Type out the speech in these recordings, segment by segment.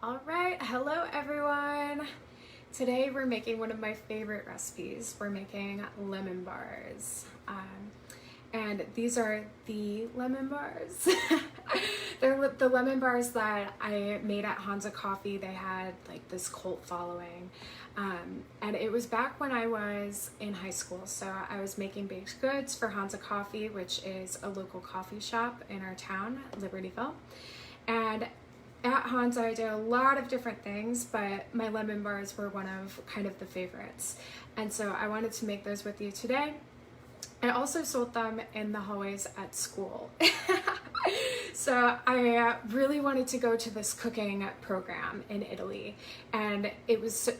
All right, hello everyone. Today we're making one of my favorite recipes. We're making lemon bars. And these are the lemon bars. They're the lemon bars that I made at Hansa Coffee. They had like this cult following. And it was back when I was in high school. So I was making baked goods for Hansa Coffee, which is a local coffee shop in our town, Libertyville. And at Hansa, I did a lot of different things, but my lemon bars were one of kind of the favorites. And so I wanted to make those with you today. I also sold them in the hallways at school. So I really wanted to go to this cooking program in Italy, and it was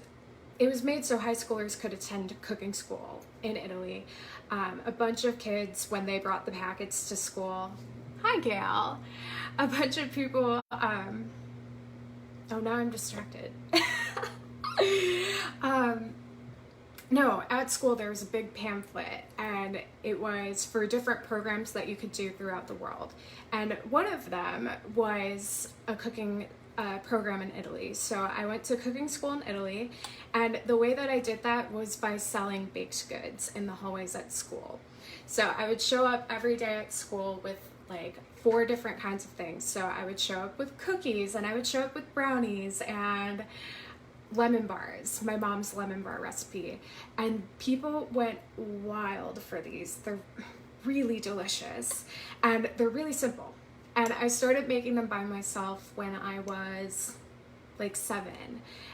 made so high schoolers could attend cooking school in Italy. A bunch of kids, when they brought the packets to school, hi Gail, a bunch of people, oh, now I'm distracted. No, at school there was a big pamphlet, and it was for different programs that you could do throughout the world. And one of them was a cooking program in Italy. So I went to cooking school in Italy, and the way that I did that was by selling baked goods in the hallways at school. So I would show up every day at school with like 4 different kinds of things. So I would show up with cookies, and I would show up with brownies and lemon bars, my mom's lemon bar recipe, and people went wild for these. They're really delicious and they're really simple. And I started making them by myself when I was like 7,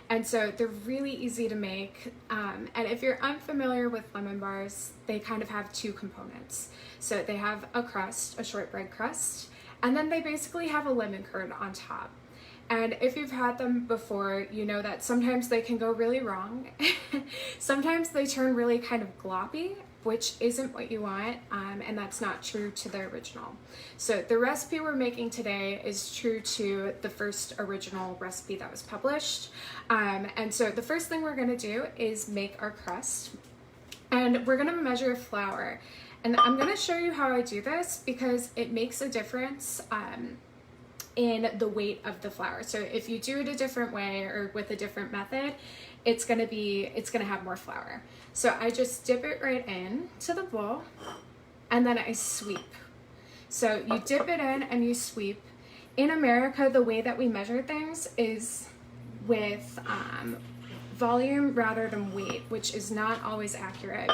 and so they're really easy to make. And if you're unfamiliar with lemon bars, they kind of have 2 components. So they have a crust, a shortbread crust, and then they basically have a lemon curd on top. And if you've had them before, you know that sometimes they can go really wrong. Sometimes they turn really kind of gloppy, which isn't what you want, and that's not true to the original. So the recipe we're making today is true to the first original recipe that was published. And so the first thing we're gonna do is make our crust, and we're gonna measure flour. And I'm gonna show you how I do this because it makes a difference in the weight of the flour. So if you do it a different way or with a different method, it's gonna have more flour. So I just dip it right in to the bowl, and then I sweep. So you dip it in and you sweep. In America, the way that we measure things is with volume rather than weight, which is not always accurate.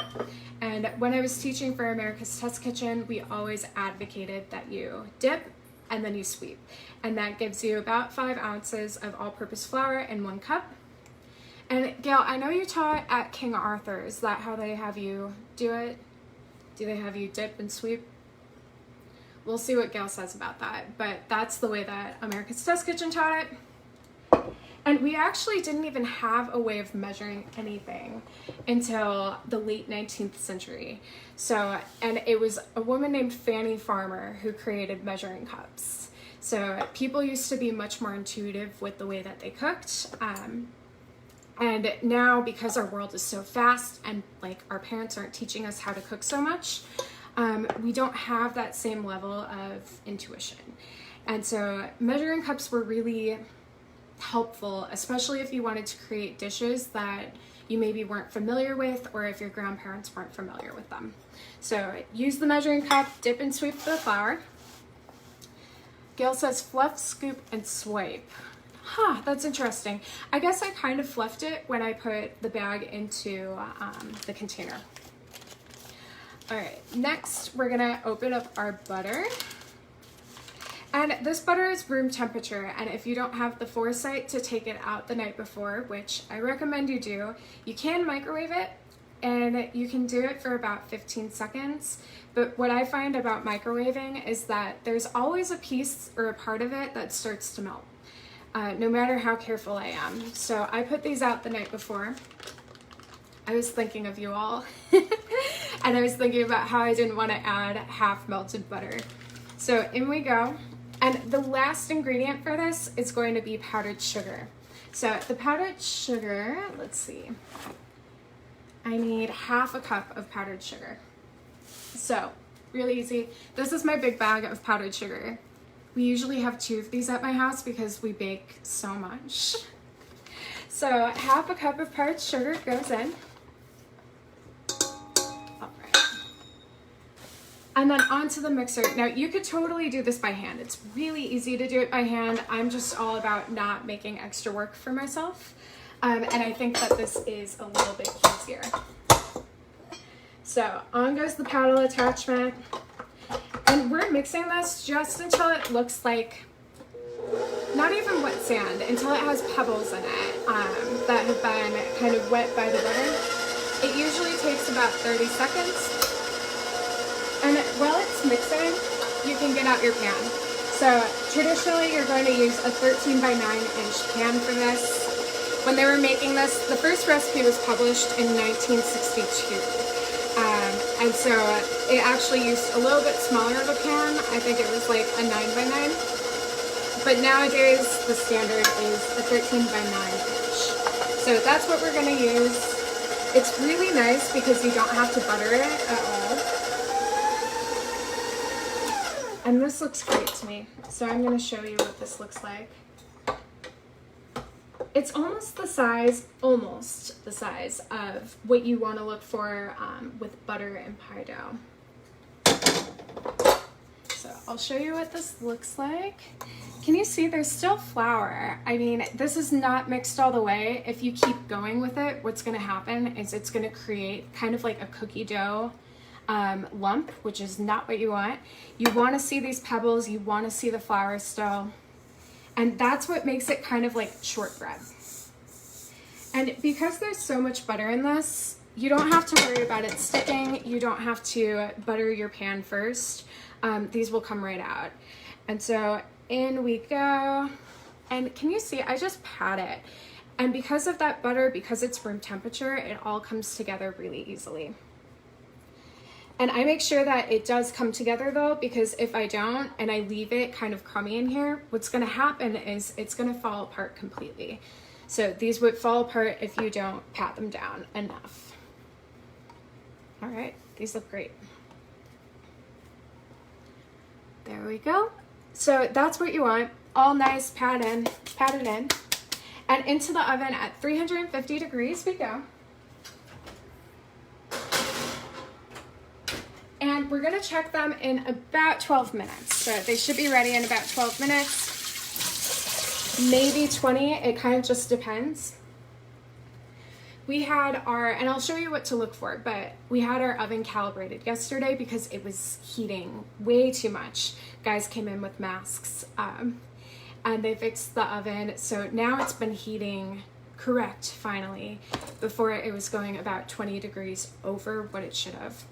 And when I was teaching for America's Test Kitchen, we always advocated that you dip and then you sweep. And that gives you about 5 ounces of all-purpose flour in 1 cup. And Gail, I know you taught at King Arthur. Is that how they have you do it? Do they have you dip and sweep? We'll see what Gail says about that, but that's the way that America's Test Kitchen taught it. And we actually didn't even have a way of measuring anything until the late 19th century. So, and it was a woman named Fanny Farmer who created measuring cups. So people used to be much more intuitive with the way that they cooked. And now, because our world is so fast and like our parents aren't teaching us how to cook so much, we don't have that same level of intuition. And so measuring cups were really helpful, especially if you wanted to create dishes that you maybe weren't familiar with, or if your grandparents weren't familiar with them. So use the measuring cup, dip and sweep the flour. Gail says fluff, scoop, and swipe. Huh, that's interesting. I guess I kind of fluffed it when I put the bag into the container. All right, next we're gonna open up our butter. And this butter is room temperature, and if you don't have the foresight to take it out the night before, which I recommend you do, you can microwave it, and you can do it for about 15 seconds. But what I find about microwaving is that there's always a piece or a part of it that starts to melt, no matter how careful I am. So I put these out the night before. I was thinking of you all, and I was thinking about how I didn't want to add half melted butter. So in we go. And the last ingredient for this is going to be powdered sugar. So the powdered sugar, let's see, I need half a cup of powdered sugar. So really easy. This is my big bag of powdered sugar. We usually have 2 of these at my house because we bake so much. So half a cup of parched sugar goes in. All right. And then onto the mixer. Now you could totally do this by hand. It's really easy to do it by hand. I'm just all about not making extra work for myself. And I think that this is a little bit easier. So on goes the paddle attachment. And we're mixing this just until it looks like, not even wet sand, until it has pebbles in it that have been kind of wet by the butter. It usually takes about 30 seconds. And while it's mixing, you can get out your pan. So traditionally, you're going to use a 13 by 9 inch pan for this. When they were making this, the first recipe was published in 1962. And so it actually used a little bit smaller of a pan. I think it was like a 9 by 9. But nowadays, the standard is a 13 by 9 inch. So that's what we're going to use. It's really nice because you don't have to butter it at all. And this looks great to me. So I'm going to show you what this looks like. It's almost the size of what you want to look for with butter and pie dough. So I'll show you what this looks like. Can you see there's still flour? I mean, this is not mixed all the way. If you keep going with it, what's going to happen is it's going to create kind of like a cookie dough lump, which is not what you want. You want to see these pebbles. You want to see the flour still. And that's what makes it kind of like shortbread. And because there's so much butter in this, you don't have to worry about it sticking. You don't have to butter your pan first. These will come right out. And so in we go. And can you see, I just pat it. And because of that butter, because it's room temperature, it all comes together really easily. And I make sure that it does come together though, because if I don't and I leave it kind of crummy in here, what's gonna happen is it's gonna fall apart completely. So these would fall apart if you don't pat them down enough. All right, these look great. There we go. So that's what you want, all nice, patted in. And into the oven at 350 degrees we go. And we're gonna check them in about 12 minutes. So they should be ready in about 12 minutes, maybe 20, it kind of just depends. We had our, and I'll show you what to look for, but we had our oven calibrated yesterday because it was heating way too much. Guys came in with masks and they fixed the oven. So now it's been heating correct finally. Before it was going about 20 degrees over what it should have.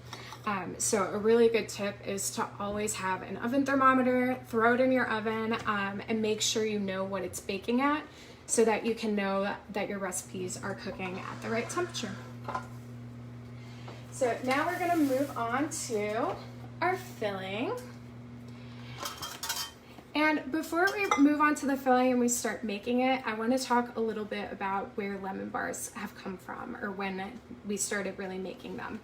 So a really good tip is to always have an oven thermometer, throw it in your oven, and make sure you know what it's baking at so that you can know that your recipes are cooking at the right temperature. So now we're gonna move on to our filling. And before we move on to the filling and we start making it, I want to talk a little bit about where lemon bars have come from, or when we started really making them.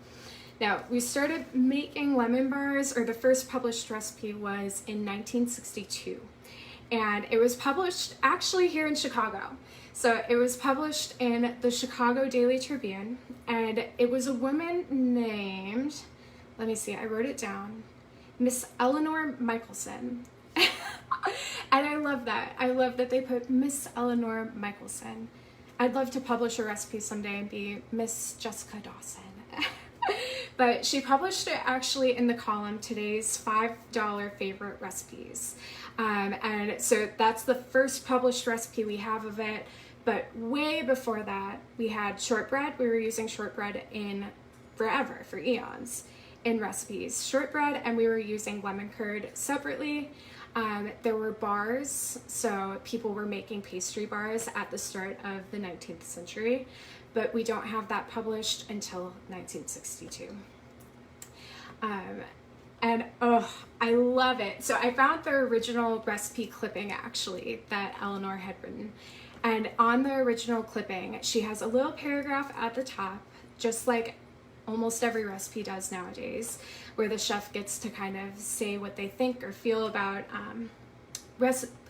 Now, we started making lemon bars, or the first published recipe was in 1962. And it was published actually here in Chicago. So it was published in the Chicago Daily Tribune, and it was a woman named, let me see, I wrote it down, Miss Eleanor Michelson. And I love that. I love that they put Miss Eleanor Michelson. I'd love to publish a recipe someday and be Miss Jessica Dawson. But she published it actually in the column Today's $5 Favorite Recipes. And so that's the first published recipe we have of it. But way before that, we had shortbread. We were using shortbread in forever, for eons, in recipes. Shortbread, and we were using lemon curd separately. There were bars, so people were making pastry bars at the start of the 19th century, but we don't have that published until 1962. And oh, I love it. So I found the original recipe clipping actually that Eleanor had written. And on the original clipping, she has a little paragraph at the top, just like almost every recipe does nowadays, where the chef gets to kind of say what they think or feel about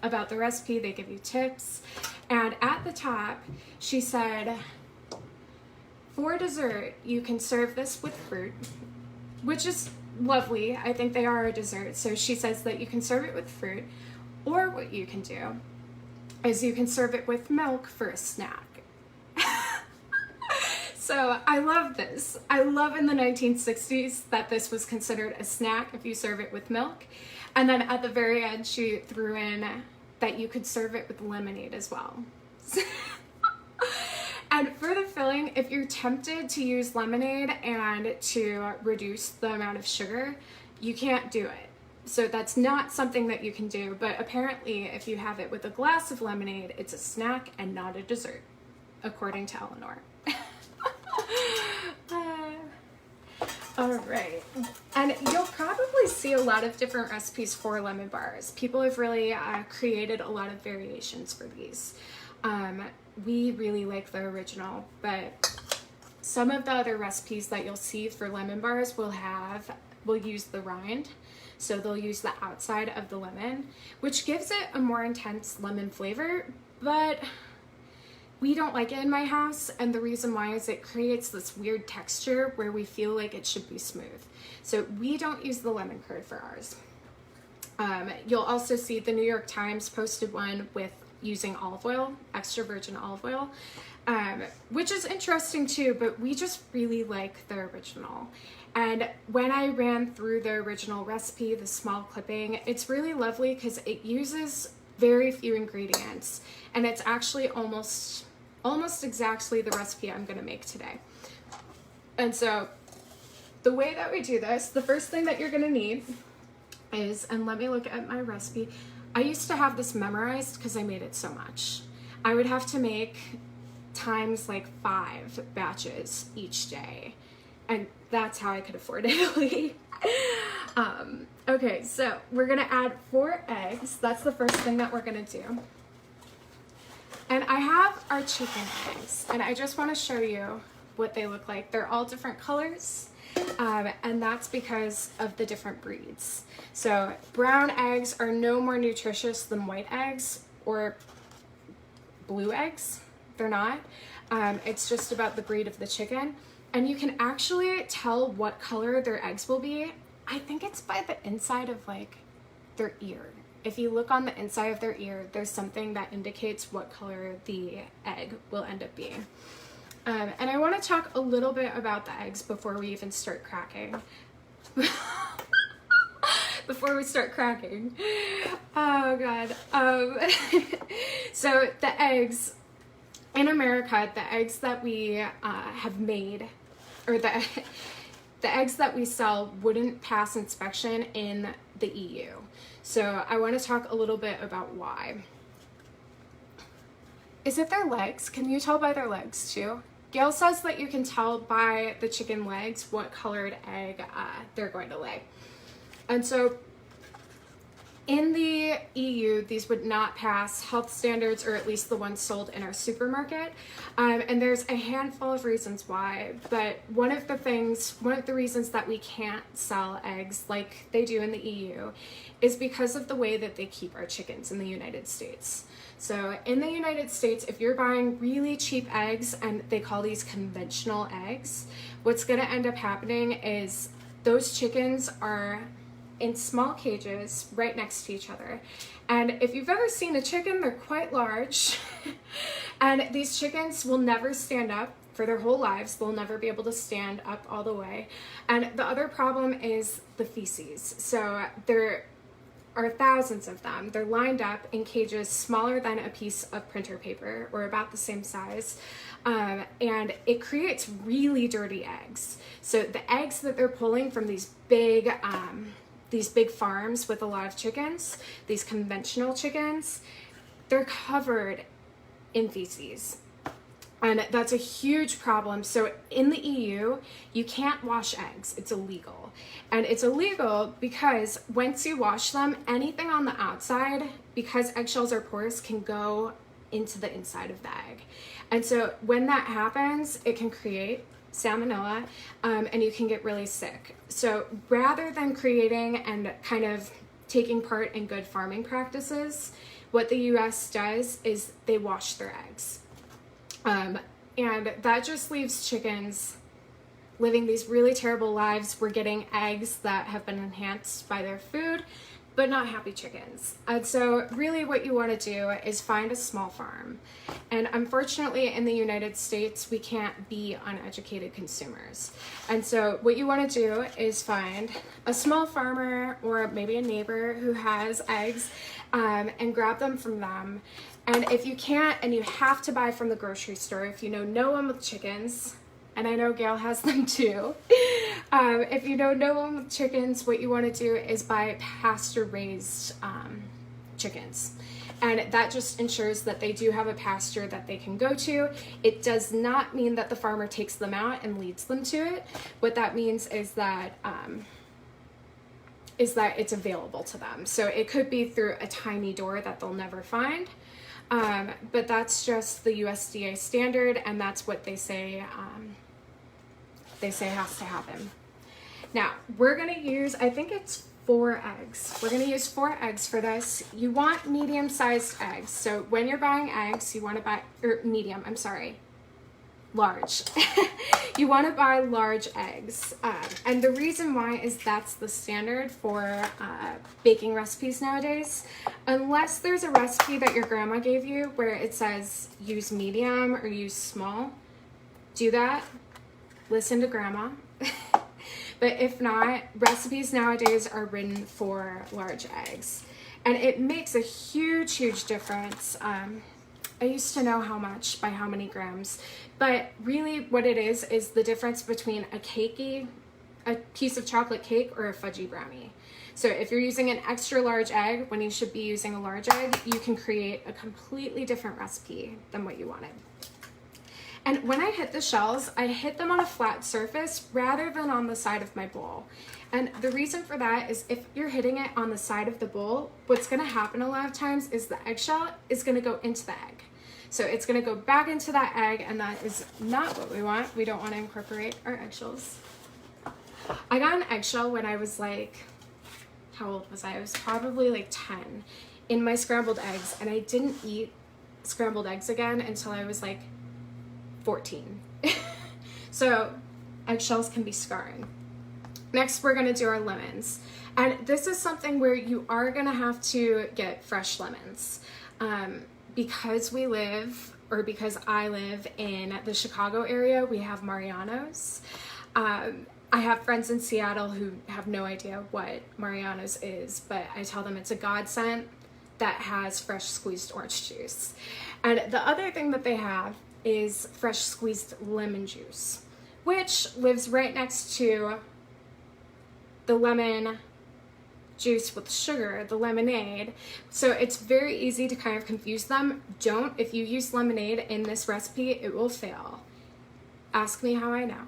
about the recipe. They give you tips. And at the top, she said, for dessert, you can serve this with fruit, which is lovely. I think they are a dessert. So she says that you can serve it with fruit, or what you can do is you can serve it with milk for a snack. So I love this. I love in the 1960s that this was considered a snack if you serve it with milk. And then at the very end, she threw in that you could serve it with lemonade as well. And for the filling, if you're tempted to use lemonade and to reduce the amount of sugar, you can't do it. So that's not something that you can do, but apparently if you have it with a glass of lemonade, it's a snack and not a dessert, according to Eleanor. All right, and you'll probably see a lot of different recipes for lemon bars. People have really created a lot of variations for these. We really like the original, but some of the other recipes that you'll see for lemon bars will use the rind. So they'll use the outside of the lemon, which gives it a more intense lemon flavor, but we don't like it in my house, and the reason why is it creates this weird texture where we feel like it should be smooth. So we don't use the lemon curd for ours. You'll also see the New York Times posted one with using olive oil, extra virgin olive oil, which is interesting too, but we just really like the original. And when I ran through the original recipe, the small clipping, it's really lovely because it uses very few ingredients, and it's actually almost exactly the recipe I'm gonna make today. And so the way that we do this, the first thing that you're gonna need is, and let me look at my recipe. I used to have this memorized because I made it so much. I would have to make times like 5 batches each day, and that's how I could afford Italy. Okay, so we're gonna add 4 eggs. That's the first thing that we're gonna do. And I have our chicken eggs, and I just wanna show you what they look like. They're all different colors, and that's because of the different breeds. So brown eggs are no more nutritious than white eggs or blue eggs. They're not. It's just about the breed of the chicken. And you can actually tell what color their eggs will be. I think it's by the inside of like their ear. If you look on the inside of their ear, there's something that indicates what color the egg will end up being. And I want to talk a little bit about the eggs before we even start cracking. Before we start cracking. Oh God. So the eggs in America, the eggs that we have made, or the eggs that we sell wouldn't pass inspection in the EU. So I want to talk a little bit about why. Is it their legs? Can you tell by their legs too? Gail says that you can tell by the chicken legs what colored egg they're going to lay. And so in the EU, these would not pass health standards, or at least the ones sold in our supermarket. And there's a handful of reasons why, but one of the reasons that we can't sell eggs like they do in the EU is because of the way that they keep our chickens in the United States. So in the United States, if you're buying really cheap eggs, and they call these conventional eggs, what's gonna end up happening is those chickens are in small cages right next to each other. And if you've ever seen a chicken, they're quite large. And these chickens will never stand up for their whole lives. They'll never be able to stand up all the way. And the other problem is the feces. So there are thousands of them. They're lined up in cages smaller than a piece of printer paper, or about the same size. And it creates really dirty eggs. So the eggs that they're pulling from these big farms with a lot of chickens, these conventional chickens, they're covered in feces. And that's a huge problem. So in the EU, you can't wash eggs. It's illegal. And it's illegal because once you wash them, anything on the outside, because eggshells are porous, can go into the inside of the egg. And so when that happens, it can create salmonella, and you can get really sick. So rather than creating and kind of taking part in good farming practices, what the US does is they wash their eggs. And that just leaves chickens living these really terrible lives. We're getting eggs that have been enhanced by their food, but not happy chickens. And so really what you want to do is find a small farm. And unfortunately in the United States, we can't be uneducated consumers. And so what you want to do is find a small farmer or maybe a neighbor who has eggs, and grab them from them. And if you can't, and you have to buy from the grocery store, if you know no one with chickens, and I know Gail has them too. If you know no one with chickens, what you want to do is buy pasture-raised chickens. And that just ensures that they do have a pasture that they can go to. It does not mean that the farmer takes them out and leads them to it. What that means is that it's available to them. So it could be through a tiny door that they'll never find. But that's just the USDA standard, and that's what they say has to happen. Now, we're gonna use, I think it's 4 eggs. We're gonna use 4 eggs for this. You want medium-sized eggs. So when you're buying eggs, you wanna buy, or medium, I'm sorry, large. You wanna buy large eggs. And the reason why is that's the standard for baking recipes nowadays. Unless there's a recipe that your grandma gave you where it says use medium or use small, do that. Listen to grandma. But if not, recipes nowadays are written for large eggs. And it makes a huge, huge difference. I used to know how much by how many grams, but really what it is the difference between a piece of chocolate cake or a fudgy brownie. So if you're using an extra large egg when you should be using a large egg, you can create a completely different recipe than what you wanted. And when I hit the shells, I hit them on a flat surface rather than on the side of my bowl. And the reason for that is if you're hitting it on the side of the bowl, what's gonna happen a lot of times is the eggshell is gonna go into the egg. So it's gonna go back into that egg, and that is not what we want. We don't wanna incorporate our eggshells. I got an eggshell when I was like, how old was I? I was probably like 10 in my scrambled eggs, and I didn't eat scrambled eggs again until I was like 14. So eggshells can be scarring. Next, we're gonna do our lemons. And this is something where you are gonna have to get fresh lemons. Because we live, or because I live in the Chicago area, we have Mariano's. I have friends in Seattle who have no idea what Mariano's is, but I tell them it's a godsend that has fresh squeezed orange juice. And the other thing that they have is fresh squeezed lemon juice, which lives right next to the lemon juice with sugar, the lemonade. So it's very easy to kind of confuse them. If you use lemonade in this recipe, it will fail. Ask me how I know.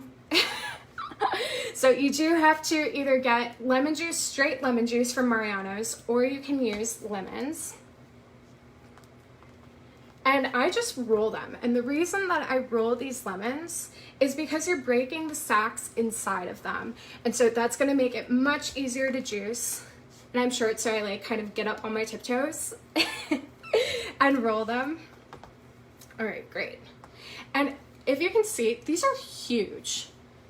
So you do have to either get lemon juice, straight lemon juice from Mariano's, or you can use lemons. And I just roll them. And the reason that I roll these lemons is because you're breaking the sacs inside of them. And so that's gonna make it much easier to juice. And I'm short, so I like kind of get up on my tiptoes and roll them. All right, great. And if you can see, these are huge.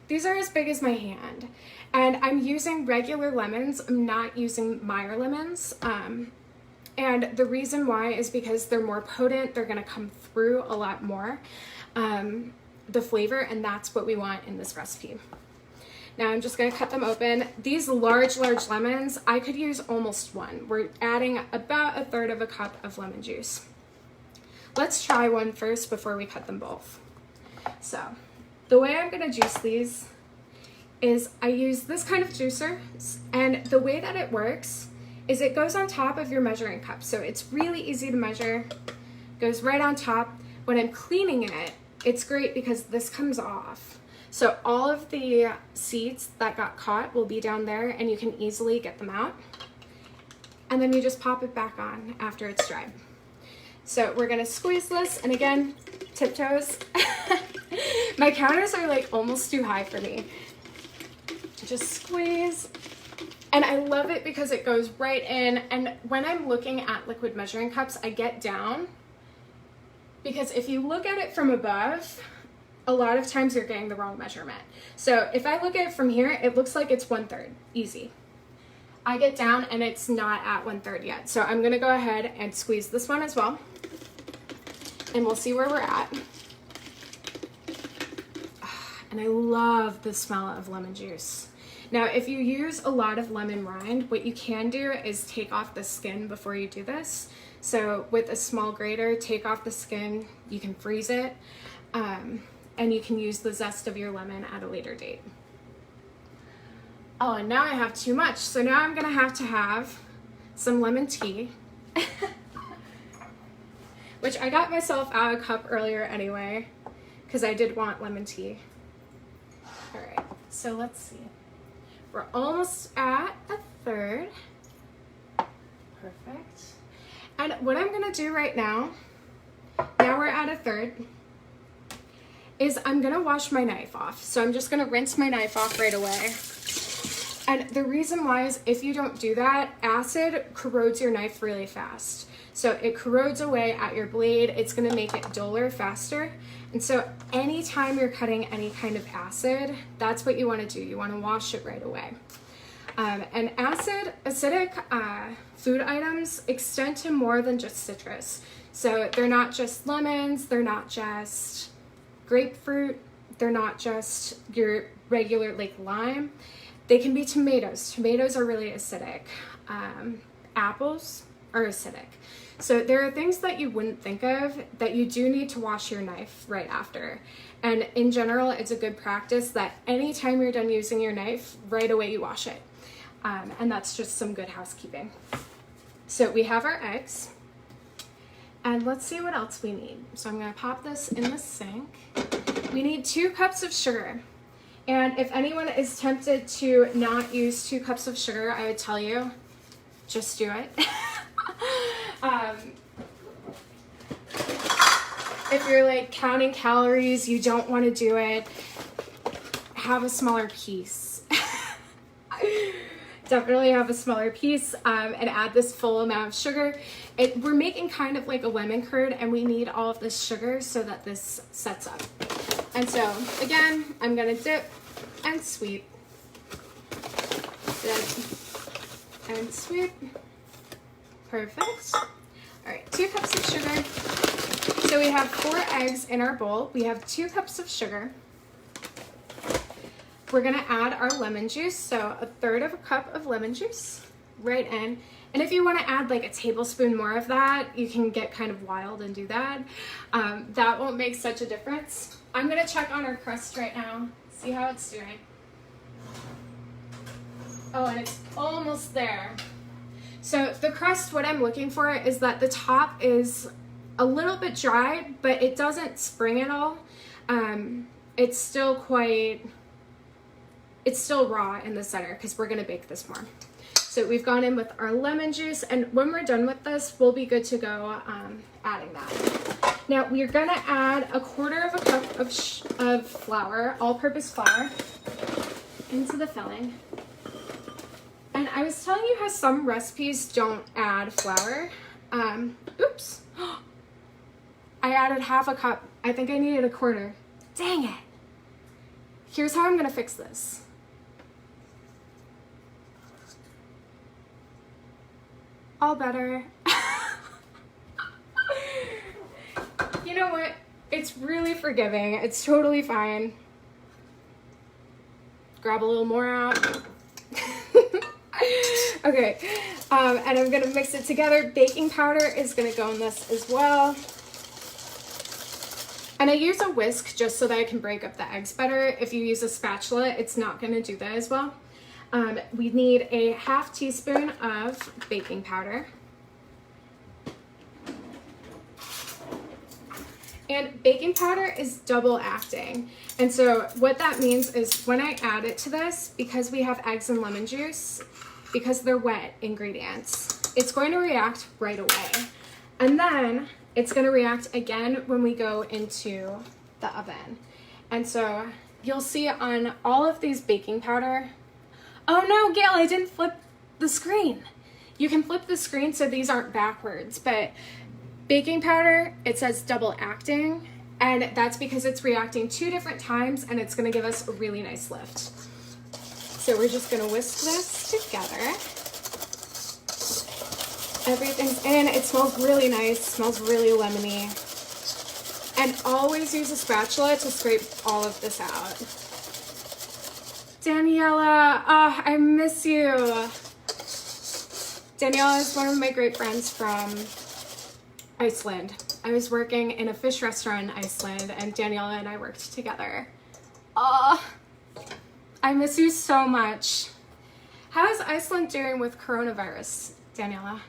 These are as big as my hand. And I'm using regular lemons. I'm not using Meyer lemons. And the reason why is because they're more potent. They're gonna come through a lot more, the flavor, and that's what we want in this recipe. Now I'm just gonna cut them open. These large lemons, I could use almost one. We're adding about 1/3 of a cup of lemon juice. Let's try one first before we cut them both. So the way I'm gonna juice these is I use this kind of juicer, and the way that it works is it goes on top of your measuring cup. So it's really easy to measure, goes right on top. When I'm cleaning it, it's great because this comes off. So all of the seeds that got caught will be down there, and you can easily get them out. And then you just pop it back on after it's dry. So we're gonna squeeze this, and again, tiptoes. My counters are like almost too high for me. Just squeeze, And I love it because it goes right in. And when I'm looking at liquid measuring cups, I get down, because if you look at it from above, a lot of times you're getting the wrong measurement. So if I look at it from here, it looks like it's 1/3, easy. I get down and it's not at 1/3 yet. So I'm gonna go ahead and squeeze this one as well, and we'll see where we're at. And I love the smell of lemon juice. Now, if you use a lot of lemon rind, what you can do is take off the skin before you do this. So with a small grater, take off the skin, you can freeze it, and you can use the zest of your lemon at a later date. Oh, and now I have too much. So now I'm gonna have to have some lemon tea, which I got myself out of a cup earlier anyway, because I did want lemon tea. All right, so let's see. We're almost at 1/3. Perfect. And what I'm gonna do right now we're at 1/3, is I'm gonna wash my knife off. So I'm just gonna rinse my knife off right away. And the reason why is if you don't do that, acid corrodes your knife really fast. So it corrodes away at your blade. It's gonna make it duller faster. And so anytime you're cutting any kind of acid, that's what you wanna do. You wanna wash it right away. And acidic food items extend to more than just citrus. So they're not just lemons, they're not just grapefruit, they're not just your regular like lime. They can be tomatoes. Tomatoes are really acidic. Apples are acidic. So there are things that you wouldn't think of that you do need to wash your knife right after. And in general, it's a good practice that anytime you're done using your knife, right away you wash it. And that's just some good housekeeping. So we have our eggs. And let's see what else we need. So I'm gonna pop this in the sink. We need 2 cups of sugar. And if anyone is tempted to not use 2 cups of sugar, I would tell you, just do it. If you're like counting calories, you don't want to do it, have a smaller piece. Definitely have a smaller piece, and add this full amount of sugar. We're making kind of like a lemon curd, and we need all of this sugar so that this sets up. And so again, I'm gonna dip and sweep, dip and sweep. Perfect. All right, 2 cups of sugar. So we have 4 eggs in our bowl. We have 2 cups of sugar. We're gonna add our lemon juice, so 1/3 of a cup of lemon juice right in. And if you wanna add like a tablespoon more of that, you can get kind of wild and do that. That won't make such a difference. I'm gonna check on our crust right now, see how it's doing. Oh, and it's almost there. So the crust, what I'm looking for is that the top is a little bit dry, but it doesn't spring at all. It's still raw in the center because we're gonna bake this more. So we've gone in with our lemon juice, and when we're done with this, we'll be good to go adding that. Now we're gonna add 1/4 of a cup of flour, all-purpose flour, into the filling. And I was telling you how some recipes don't add flour. Oops. I added 1/2 cup. I think I needed 1/4. Dang it. Here's how I'm gonna fix this. All better. You know what? It's really forgiving. It's totally fine. Grab a little more out. Okay, and I'm gonna mix it together. Baking powder is gonna go in this as well. And I use a whisk just so that I can break up the eggs better. If you use a spatula, it's not gonna do that as well. We need a 1/2 teaspoon of baking powder. And baking powder is double acting. And so what that means is when I add it to this, because we have eggs and lemon juice, because they're wet ingredients, it's going to react right away. And then it's going to react again when we go into the oven. And so you'll see on all of these baking powder, Oh no, Gail, I didn't flip the screen. You can flip the screen so these aren't backwards, but baking powder, it says double acting, and that's because it's reacting 2 different times and it's gonna give us a really nice lift. So we're just gonna whisk this together. Everything's in, it smells really nice, smells really lemony. And always use a spatula to scrape all of this out. Daniela, oh, I miss you. Daniela is one of my great friends from Iceland. I was working in a fish restaurant in Iceland and Daniela and I worked together. Oh, I miss you so much. How is Iceland doing with coronavirus, Daniela?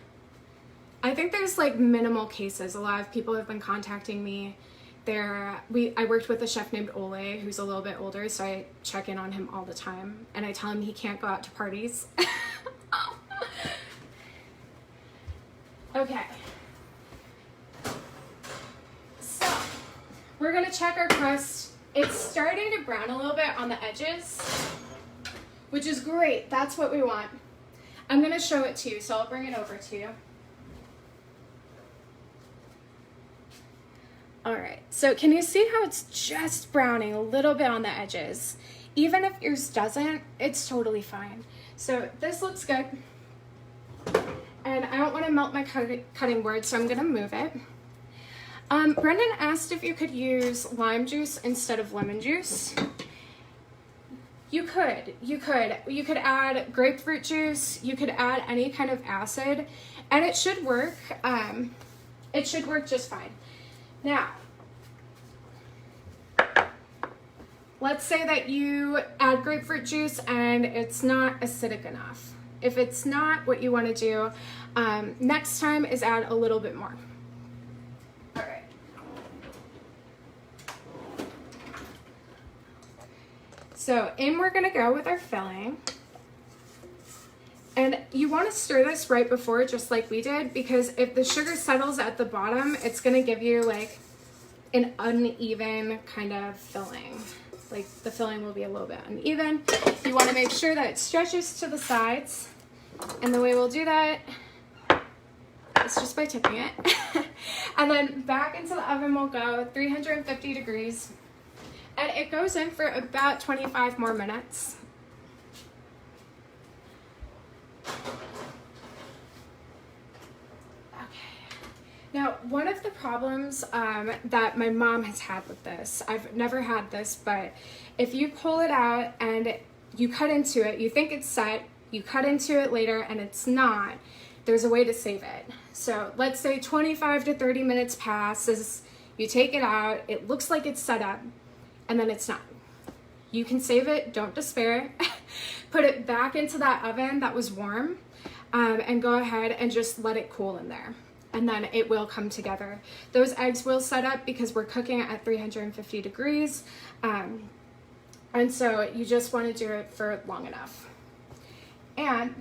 I think there's like minimal cases. A lot of people have been contacting me. I worked with a chef named Ole, who's a little bit older, so I check in on him all the time, and I tell him he can't go out to parties. Okay. So, we're gonna check our crust. It's starting to brown a little bit on the edges, which is great. That's what we want. I'm gonna show it to you, so I'll bring it over to you. All right, so can you see how it's just browning a little bit on the edges? Even if yours doesn't, it's totally fine. So this looks good. And I don't want to melt my cutting board, so I'm gonna move it. Brendan asked if you could use lime juice instead of lemon juice. You could add grapefruit juice, you could add any kind of acid, and it should work. It should work just fine. Now, let's say that you add grapefruit juice and it's not acidic enough. If it's not what you want to do, next time is add a little bit more. All right. So in we're gonna go with our filling. And you want to stir this right before, just like we did, because if the sugar settles at the bottom, it's going to give you like an uneven kind of filling. Like the filling will be a little bit uneven. You want to make sure that it stretches to the sides. And the way we'll do that is just by tipping it. And then back into the oven we'll go, 350 degrees. And it goes in for about 25 more minutes. Now, one of the problems that my mom has had with this, I've never had this, but if you pull it out and you cut into it, you think it's set, you cut into it later and it's not, there's a way to save it. So let's say 25 to 30 minutes passes, you take it out, it looks like it's set up, and then it's not. You can save it, don't despair, put it back into that oven that was warm, and go ahead and just let it cool in there. And then it will come together. Those eggs will set up because we're cooking at 350 degrees. And so you just want to do it for long enough. And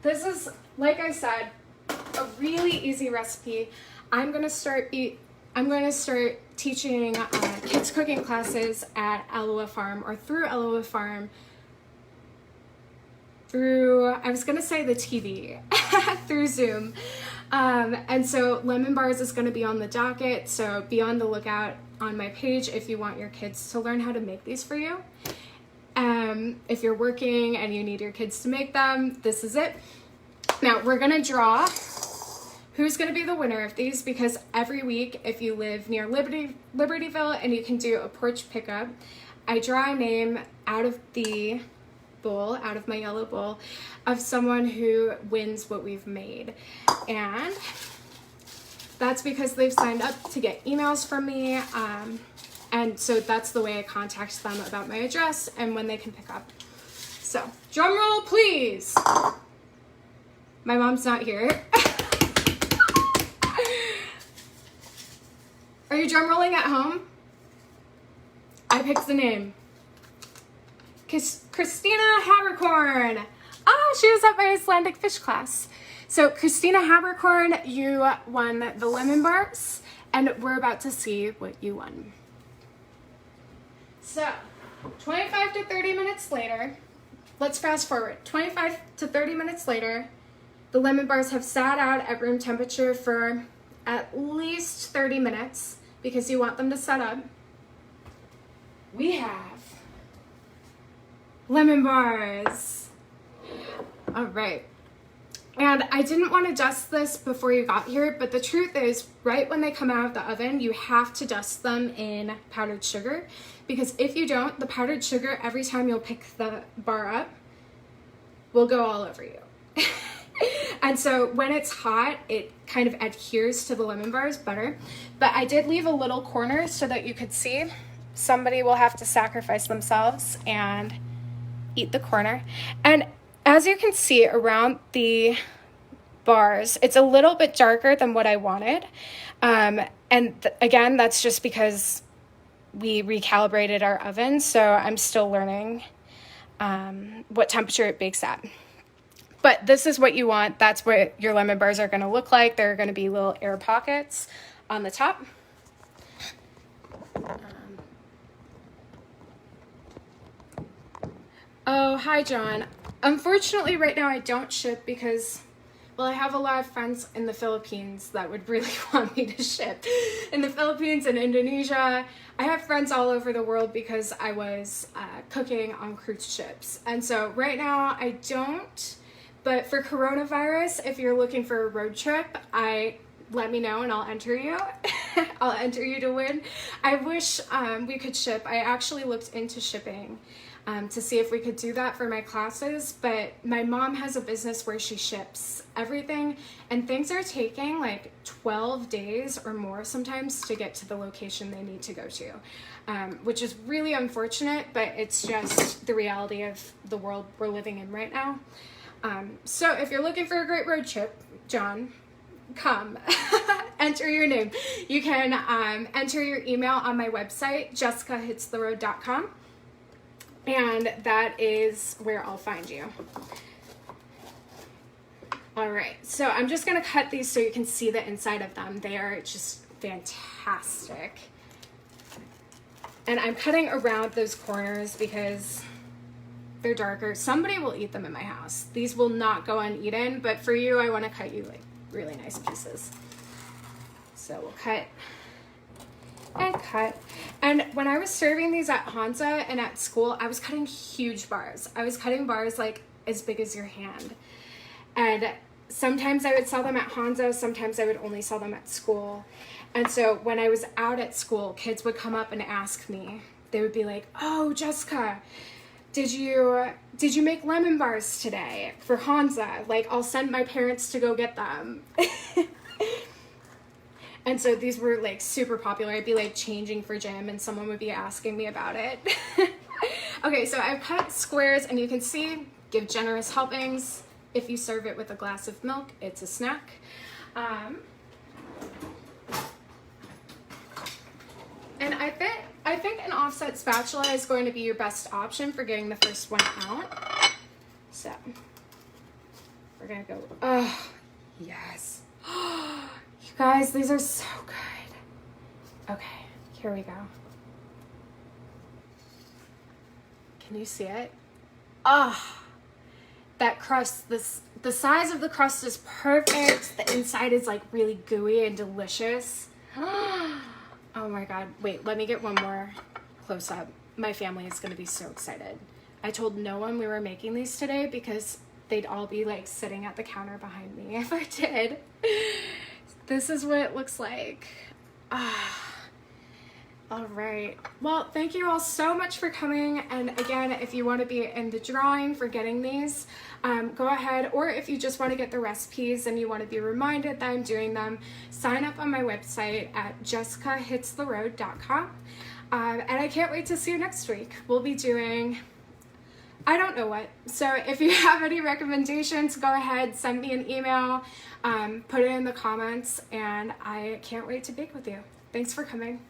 this is, like I said, a really easy recipe. I'm gonna start teaching kids cooking classes at Aloha Farm, or through Aloha Farm, through, I was gonna say the TV, through Zoom. And so Lemon Bars is gonna be on the docket, so be on the lookout on my page if you want your kids to learn how to make these for you. If you're working and you need your kids to make them, this is it. Now we're gonna draw who's gonna be the winner of these, because every week, if you live near Libertyville and you can do a porch pickup, I draw a name out of the bowl, out of my yellow bowl, of someone who wins what we've made. And that's because they've signed up to get emails from me. And so that's the way I contact them about my address and when they can pick up. So, drum roll, please. My mom's not here. Are you drum rolling at home? I picked the name. Christina Habercorn. She was at my Icelandic fish class. So Christina Habercorn, you won the Lemon Bars, and we're about to see what you won. So 25 to 30 minutes later, let's fast forward. 25 to 30 minutes later, the lemon bars have sat out at room temperature for at least 30 minutes because you want them to set up. We have lemon bars. All right. And I didn't want to dust this before you got here, but the truth is, right when they come out of the oven, you have to dust them in powdered sugar, because if you don't, the powdered sugar, every time you'll pick the bar up, will go all over you. And so when it's hot, it kind of adheres to the lemon bars better. But I did leave a little corner so that you could see. Somebody will have to sacrifice themselves and eat the corner. And as you can see around the bars, it's a little bit darker than what I wanted. Again, that's just because we recalibrated our oven, so I'm still learning what temperature it bakes at. But this is what you want. That's what your lemon bars are going to look like. There are going to be little air pockets on the top. Oh, hi, John. Unfortunately, right now I don't ship because, well, I have a lot of friends in the Philippines that would really want me to ship. In the Philippines and Indonesia, I have friends all over the world because I was cooking on cruise ships. And so right now I don't, but for coronavirus, if you're looking for a road trip, let me know and I'll enter you. I'll enter you to win. I wish we could ship. I actually looked into shipping to see if we could do that for my classes, but my mom has a business where she ships everything, and things are taking like 12 days or more sometimes to get to the location they need to go to, which is really unfortunate, but it's just the reality of the world we're living in right now. So if you're looking for a great road trip, John, come. Enter your name. You can enter your email on my website, jessicahitstheroad.com. And that is where I'll find you. All right, so I'm just gonna cut these so you can see the inside of them. They are just fantastic. And I'm cutting around those corners because they're darker. Somebody will eat them in my house. These will not go uneaten, but for you, I wanna cut you like really nice pieces. So we'll cut and cut. And when I was serving these at Hansa and at school, I was cutting huge bars. I was cutting bars like as big as your hand. And sometimes I would sell them at Hansa, sometimes I would only sell them at school. And so when I was out at school, kids would come up and ask me, they would be like, "Oh, Jessica, did you make lemon bars today for Hansa? Like, I'll send my parents to go get them." And so these were like super popular. I'd be like changing for gym and someone would be asking me about it. Okay, so I've cut squares and you can see, give generous helpings. If you serve it with a glass of milk, it's a snack. And I think an offset spatula is going to be your best option for getting the first one out. So we're gonna go, oh, yes. You guys, these are so good. Okay, here we go. Can you see it? Ah, that crust, the size of the crust is perfect. The inside is like really gooey and delicious. Oh my God. Wait, let me get one more close up. My family is going to be so excited. I told no one we were making these today because they'd all be like sitting at the counter behind me if I did. This is what it looks like. All right. Well, thank you all so much for coming. And again, if you want to be in the drawing for getting these, go ahead. Or if you just want to get the recipes and you want to be reminded that I'm doing them, sign up on my website at jessicahitstheroad.com. And I can't wait to see you next week. We'll be doing, I don't know what. So if you have any recommendations, go ahead, send me an email, put it in the comments, and I can't wait to bake with you. Thanks for coming.